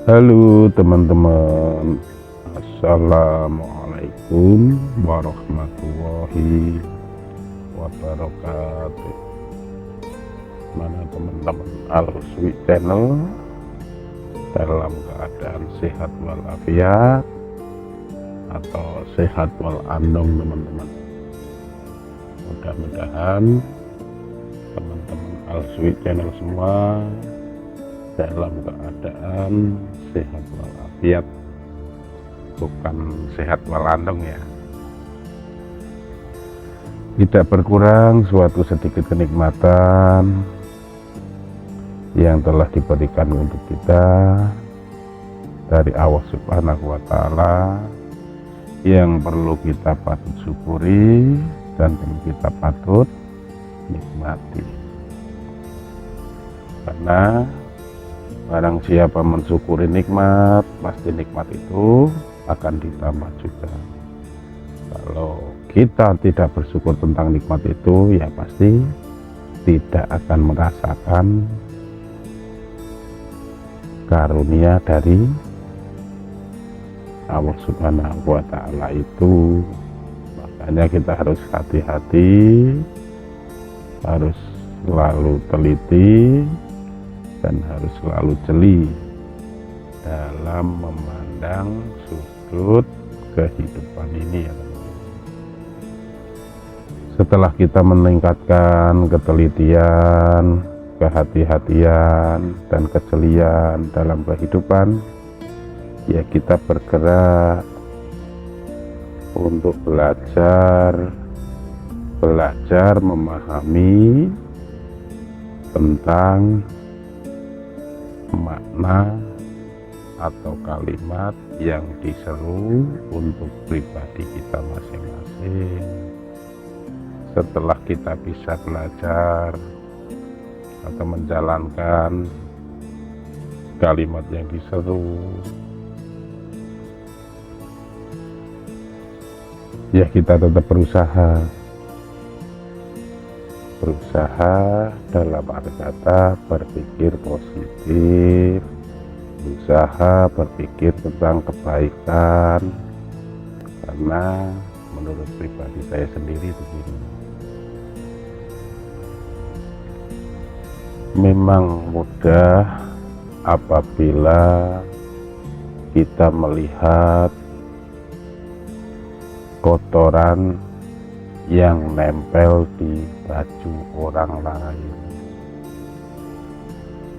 Halo teman-teman, Assalamualaikum warahmatullahi wabarakatuh. Mana teman-teman Al-Ruswi Channel dalam keadaan sehat walafiat atau sehat walandong teman-teman. Mudah-mudahan teman-teman Al-Ruswi Channel semua dalam keadaan sehat walafiat, bukan sehat walandong ya. Tidak berkurang suatu sedikit kenikmatan yang telah diberikan untuk kita dari Allah Subhanahu wa Ta'ala, yang perlu kita patut syukuri dan perlu kita patut nikmati. Karena barang siapa mensyukuri nikmat, pasti nikmat itu akan ditambah juga. Kalau kita tidak bersyukur tentang nikmat itu, ya pasti tidak akan merasakan karunia dari Allah Subhanahu wa Ta'ala itu. Makanya kita harus hati-hati, harus selalu teliti, dan harus selalu jeli dalam memandang sudut kehidupan ini ya teman-teman. Setelah kita meningkatkan ketelitian, kehati-hatian, dan kejelian dalam kehidupan, ya kita bergerak untuk belajar memahami tentang makna atau kalimat yang diseru untuk pribadi kita masing-masing. Setelah kita bisa belajar atau menjalankan kalimat yang diseru, ya kita tetap berusaha dalam arti kata berpikir positif, berusaha berpikir tentang kebaikan. Karena menurut pribadi saya sendiri begini, memang mudah apabila kita melihat kotoran yang nempel di baju orang lain.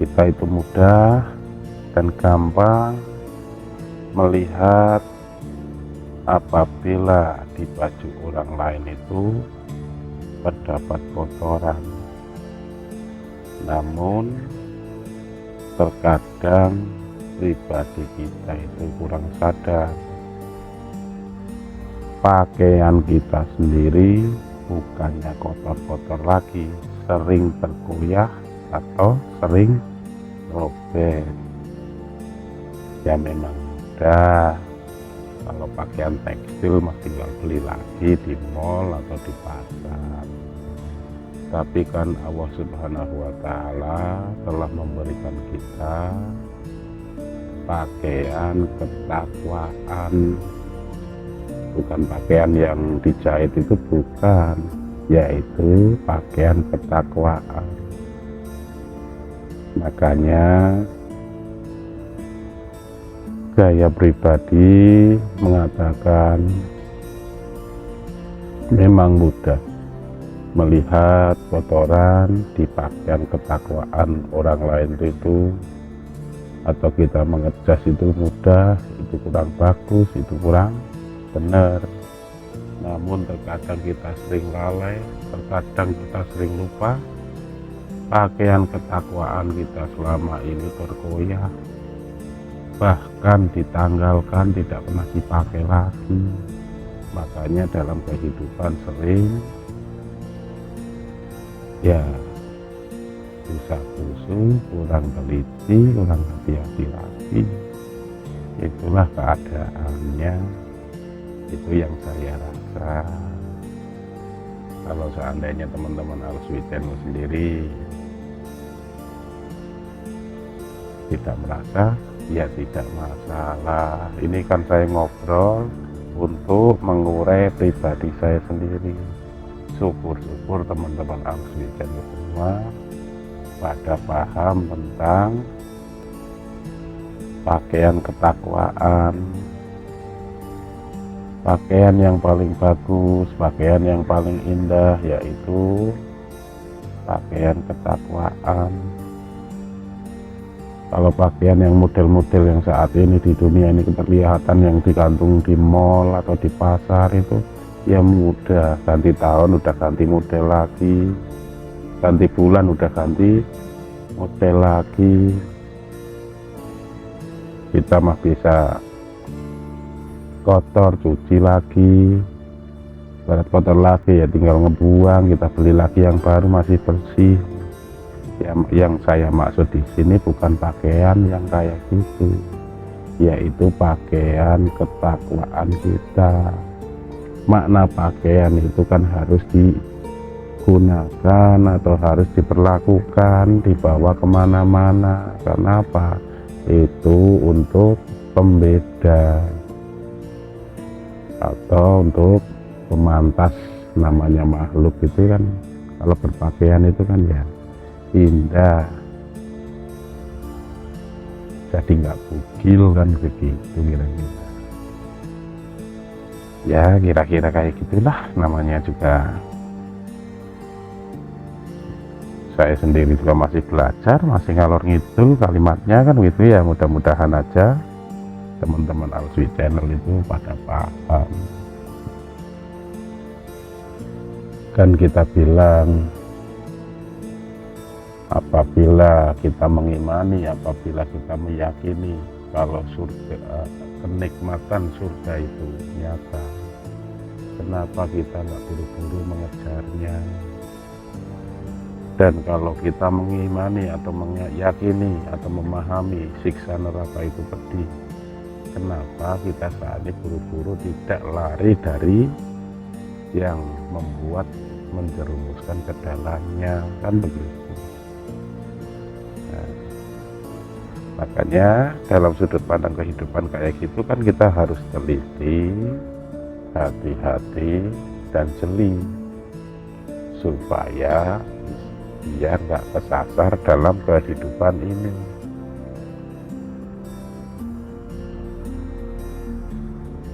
Kita itu mudah dan gampang melihat apabila di baju orang lain itu terdapat kotoran. Namun terkadang pribadi kita itu kurang sadar, pakaian kita sendiri bukannya kotor-kotor lagi, sering terkoyak atau sering robek. Ya memang mudah, kalau pakaian tekstil mah tinggal beli lagi di mall atau di pasar. Tapi kan Allah Subhanahu wa Ta'ala telah memberikan kita pakaian ketakwaan. Bukan pakaian yang dijahit itu, bukan, yaitu pakaian ketakwaan. Makanya gaya pribadi mengatakan memang mudah melihat kotoran di pakaian ketakwaan orang lain itu, atau kita mengejas itu mudah, itu kurang bagus, itu kurang benar. Namun terkadang kita sering lalai, terkadang kita sering lupa, pakaian ketakwaan kita selama ini terkoyak, bahkan ditanggalkan, tidak pernah dipakai lagi. Makanya dalam kehidupan sering ya usah-usah, kurang teliti, kurang hati-hati lagi. Itulah keadaannya. Itu yang saya rasa. Kalau seandainya teman-teman Al-Ruswi Channel sendiri tidak merasa ya tidak masalah. Ini kan saya ngobrol untuk mengurai pribadi saya sendiri. Syukur-syukur teman-teman Alswijan semua pada paham tentang pakaian ketakwaan, pakaian yang paling bagus, pakaian yang paling indah, yaitu pakaian ketakwaan. Kalau pakaian yang model-model yang saat ini di dunia ini kelihatan yang digantung di mall atau di pasar itu ya mudah, ganti tahun udah ganti model lagi, ganti bulan udah ganti model lagi. Kita mah bisa kotor cuci lagi, barat kotor lagi ya tinggal ngebuang, kita beli lagi yang baru masih bersih. Yang saya maksud di sini bukan pakaian yang kayak gitu, yaitu pakaian ketakwaan kita. Makna pakaian itu kan harus digunakan atau harus diperlakukan, dibawa kemana-mana. Kenapa? Itu untuk pembeda atau untuk pemantas. Namanya makhluk itu kan kalau berpakaian itu kan ya indah, jadi nggak bugil kan, begitu kira-kira ya, kira-kira kayak gitulah. Namanya juga saya sendiri juga masih belajar, masih ngalor ngidul kalimatnya kan gitu ya. Mudah-mudahan aja teman-teman Alswi Channel itu pada paham. Kan kita bilang apabila kita mengimani, apabila kita meyakini kalau surga, kenikmatan surga itu nyata, kenapa kita nggak buru-buru mengejarnya? Dan kalau kita mengimani atau meyakini atau memahami siksa neraka itu pedih, kenapa kita saat ini buru-buru tidak lari dari yang membuat menjerumuskan ke dalamnya, kan begitu. Makanya dalam sudut pandang kehidupan kayak gitu kan kita harus teliti, hati-hati, dan jeli supaya biar nggak kesasar dalam kehidupan ini.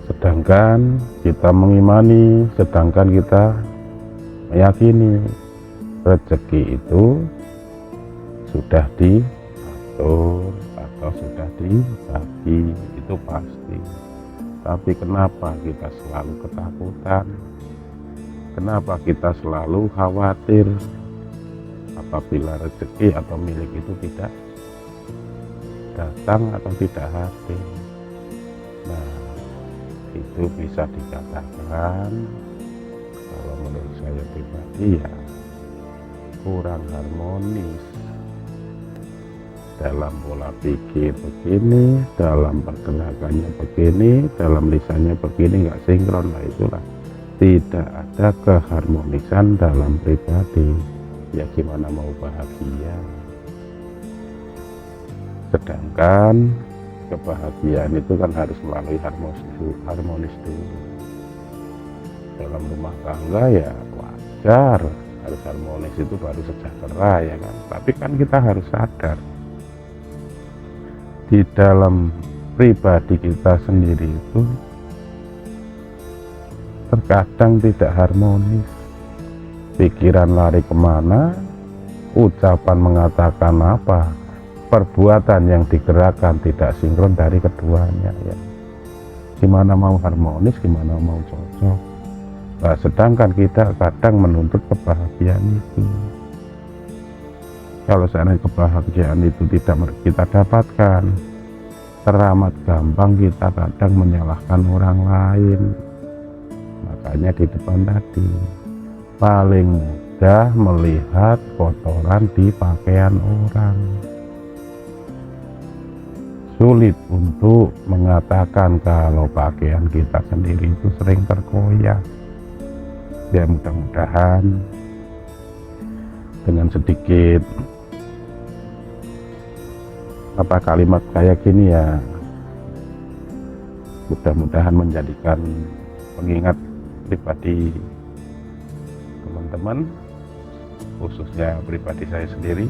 Sedangkan kita mengimani, sedangkan kita meyakini rezeki itu sudah diatur atau sudah dibagi, itu pasti. Tapi kenapa kita selalu ketakutan? Kenapa kita selalu khawatir apabila rezeki atau milik itu tidak datang atau tidak hadir? Nah, itu bisa dikatakan kalau menurut saya pribadi ya kurang harmonis. Dalam pola pikir begini, dalam pergerakannya begini, dalam lisannya begini, nggak sinkron lah. Itulah tidak ada keharmonisan dalam pribadi. Ya gimana mau bahagia? Sedangkan kebahagiaan itu kan harus melalui harmonis dulu. Dalam rumah tangga ya wajar harus harmonis, itu baru sejahtera ya kan. Tapi kan kita harus sadar di dalam pribadi kita sendiri itu terkadang tidak harmonis. Pikiran lari kemana, ucapan mengatakan apa, perbuatan yang digerakkan tidak sinkron dari keduanya ya. Gimana mau harmonis, gimana mau cocok? Nah, sedangkan kita kadang menuntut kebahagiaan itu. Kalau seandainya kebahagiaan itu tidak kita dapatkan, teramat gampang kita kadang menyalahkan orang lain. Makanya di depan tadi, paling mudah melihat kotoran di pakaian orang. Sulit untuk mengatakan kalau pakaian kita sendiri itu sering terkoyak. Ya mudah-mudahan dengan sedikit kalimat kayak gini ya mudah-mudahan menjadikan pengingat pribadi teman-teman, khususnya pribadi saya sendiri,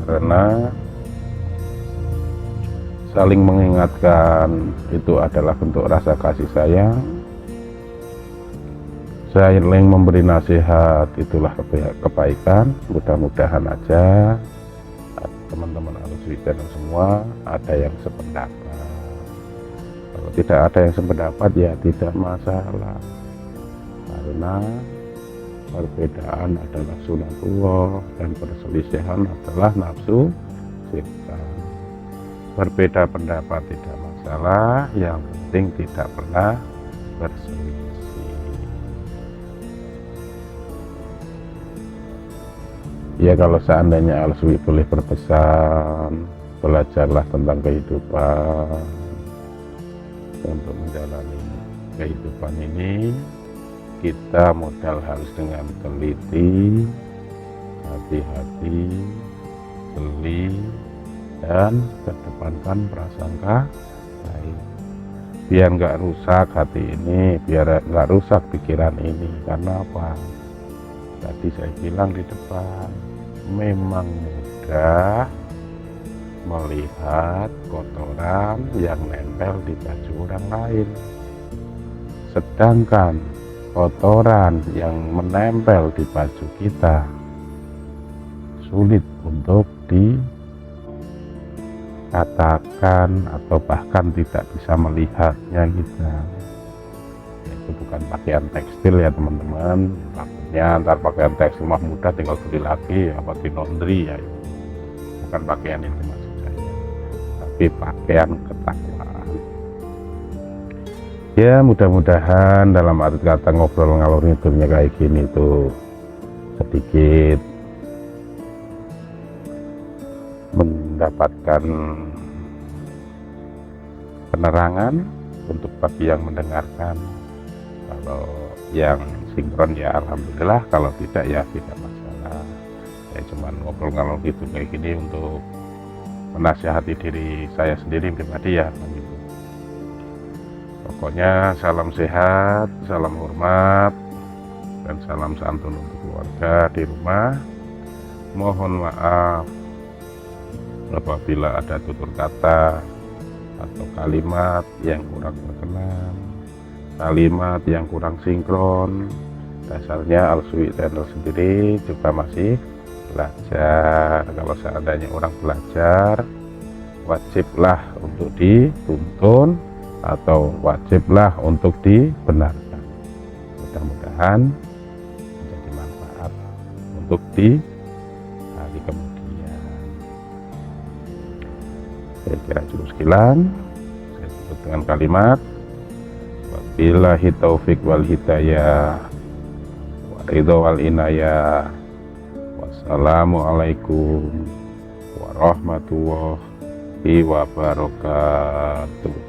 karena saling mengingatkan itu adalah bentuk rasa kasih sayang. Saling memberi nasihat itulah kebaikan. Mudah-mudahan aja teman-teman Al-Huswi Channel semua ada yang sependapat. Kalau tidak ada yang sependapat ya tidak masalah, karena perbedaan adalah sunatullah dan perselisihan adalah nafsu syaitan. Berbeda pendapat tidak masalah, yang penting tidak pernah berselisih. Ya kalau seandainya Al-Huswi boleh berpesan, belajarlah tentang kehidupan. Untuk menjalani kehidupan ini kita modal harus dengan teliti, hati-hati, jeli, dan kedepankan prasangka baik. Biar nggak rusak hati ini, biar nggak rusak pikiran ini. Karena apa? Tadi saya bilang di depan, memang mudah melihat kotoran yang nempel di baju orang lain, sedangkan kotoran yang menempel di baju kita sulit untuk dikatakan atau bahkan tidak bisa melihatnya kita. Itu bukan pakaian tekstil ya teman-teman, takutnya ntar pakaian tekstil mah mudah tinggal beli lagi apa di laundry ya, bukan pakaian itu maksud saya, tapi pakaian ketakwaan. Ya mudah-mudahan dalam arti kata ngobrol ngalor ngidulnya kayak gini tuh sedikit mendapatkan penerangan untuk bagi yang mendengarkan. Kalau yang sinkron ya alhamdulillah, kalau tidak ya tidak masalah. Ya cuman ngobrol ngalor gitu kayak gini untuk menasihati diri saya sendiri pribadi ya gitu. Pokoknya salam sehat, salam hormat, dan salam santun untuk keluarga di rumah. Mohon maaf apabila ada tutur kata atau kalimat yang kurang berkenan, kalimat yang kurang sinkron. Dasarnya Al-Huswi Channel sendiri juga masih belajar. Kalau seandainya orang belajar, wajiblah untuk dituntun atau wajiblah untuk dibenarkan. Mudah-mudahan menjadi manfaat untuk di hari kemudian. Saya kira cukup sekian. Saya tutup dengan kalimat wabillahi taufik wal hidayah wa ridho wal inayah. Wassalamualaikum warahmatullahi wabarakatuh.